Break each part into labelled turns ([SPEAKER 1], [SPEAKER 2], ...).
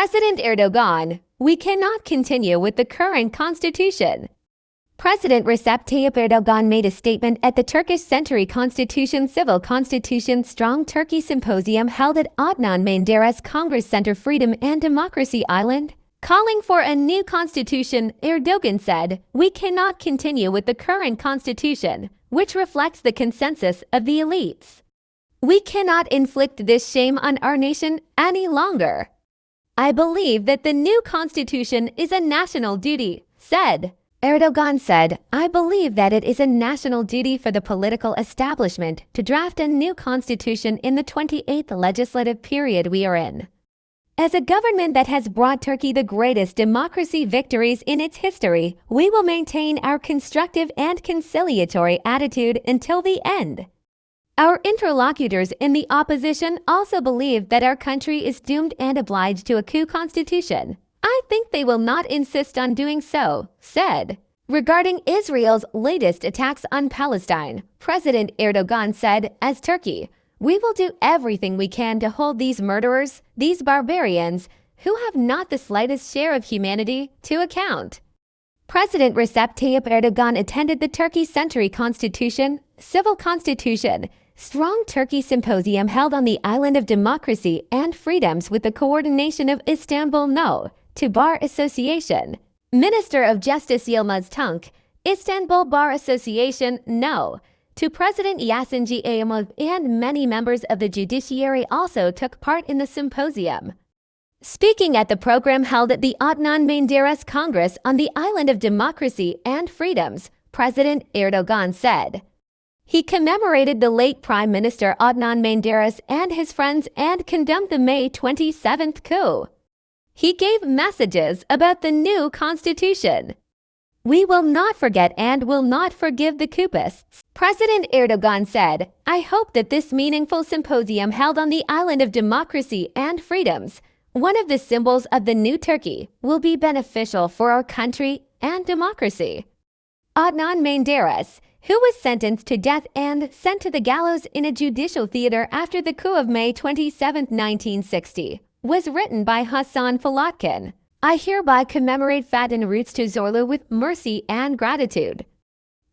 [SPEAKER 1] President Erdogan, we cannot continue with the current constitution. President Recep Tayyip Erdogan made a statement at the Turkish Century Constitution Civil Constitution Strong Turkey Symposium held at Adnan Menderes Congress Center Freedom and Democracy Island. Calling for a new constitution, Erdogan said, "We cannot continue with the current constitution, which reflects the consensus of the elites. We cannot inflict this shame on our nation any longer. I believe that the new constitution is a national duty," said. Erdogan said, "I believe that it is a national duty for the political establishment to draft a new constitution in the 28th legislative period we are in. As a government that has brought Turkey the greatest democracy victories in its history, we will maintain our constructive and conciliatory attitude until the end. Our interlocutors in the opposition also believe that our country is doomed and obliged to a coup constitution. I think they will not insist on doing so," said. Regarding Israel's latest attacks on Palestine, President Erdogan said, "As Turkey, we will do everything we can to hold these murderers, these barbarians, who have not the slightest share of humanity, to account." President Recep Tayyip Erdogan attended the Turkey Century Constitution, Civil Constitution, Strong Turkey Symposium held on the Island of Democracy and Freedoms with the coordination of Istanbul No. 2 Bar Association, Minister of Justice Yilmaz Tunç, Istanbul Bar Association No. 2 President Yasinci Ayamov and many members of the judiciary also took part in the symposium. Speaking at the program held at the Adnan Menderes Congress on the Island of Democracy and Freedoms, President Erdogan said, he commemorated the late Prime Minister Adnan Menderes and his friends and condemned the May 27th coup. He gave messages about the new constitution. "We will not forget and will not forgive the coupists," President Erdogan said. "I hope that this meaningful symposium held on the Island of Democracy and Freedoms, one of the symbols of the new Turkey, will be beneficial for our country and democracy." Adnan Menderes, who was sentenced to death and sent to the gallows in a judicial theater after the coup of May 27, 1960, was written by Hasan Falatkin. "I hereby commemorate Fatih Roots to Zorlu with mercy and gratitude.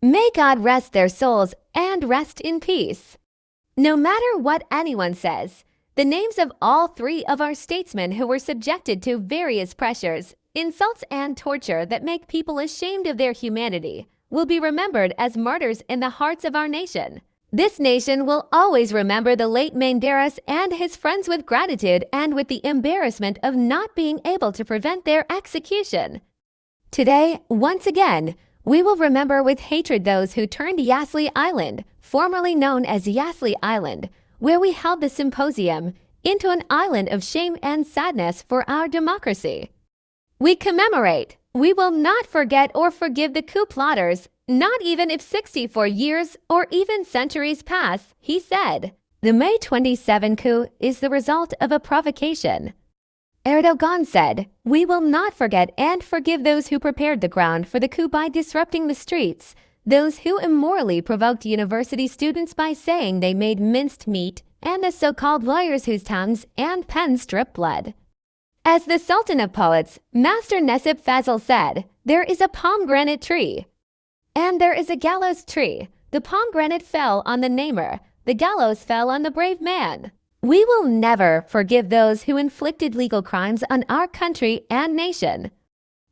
[SPEAKER 1] May God rest their souls and rest in peace." No matter what anyone says, the names of all three of our statesmen who were subjected to various pressures, insults, and torture that make people ashamed of their humanity will be remembered as martyrs in the hearts of our nation. This nation will always remember the late Menderes and his friends with gratitude and with the embarrassment of not being able to prevent their execution. Today, once again, we will remember with hatred those who turned Yasli Island, formerly known as Yasli Island, where we held the symposium, into an island of shame and sadness for our democracy. We commemorate. We will not forget or forgive the coup plotters, not even if 64 years or even centuries pass, he said. The May 27 coup is the result of a provocation. Erdogan said, "We will not forget and forgive those who prepared the ground for the coup by disrupting the streets, those who immorally provoked university students by saying they made minced meat, and the so-called lawyers whose tongues and pens drip blood." As the Sultan of Poets, Master Necip Fazıl said, "There is a pomegranate tree, and there is a gallows tree. The pomegranate fell on the namer, the gallows fell on the brave man." We will never forgive those who inflicted legal crimes on our country and nation.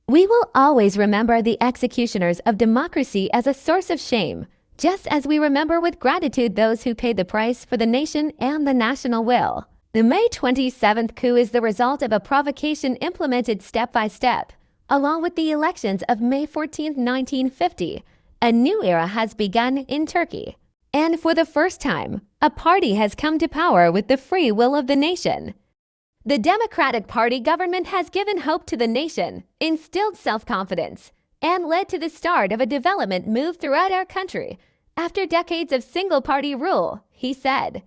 [SPEAKER 1] We will always remember the executioners of democracy as a source of shame, just as we remember with gratitude those who paid the price for the nation and the national will. The May 27th coup is the result of a provocation implemented step by step. Along with the elections of May 14, 1950, a new era has begun in Turkey. And for the first time, a party has come to power with the free will of the nation. The Democratic Party government has given hope to the nation, instilled self-confidence, and led to the start of a development move throughout our country after decades of single-party rule, he said.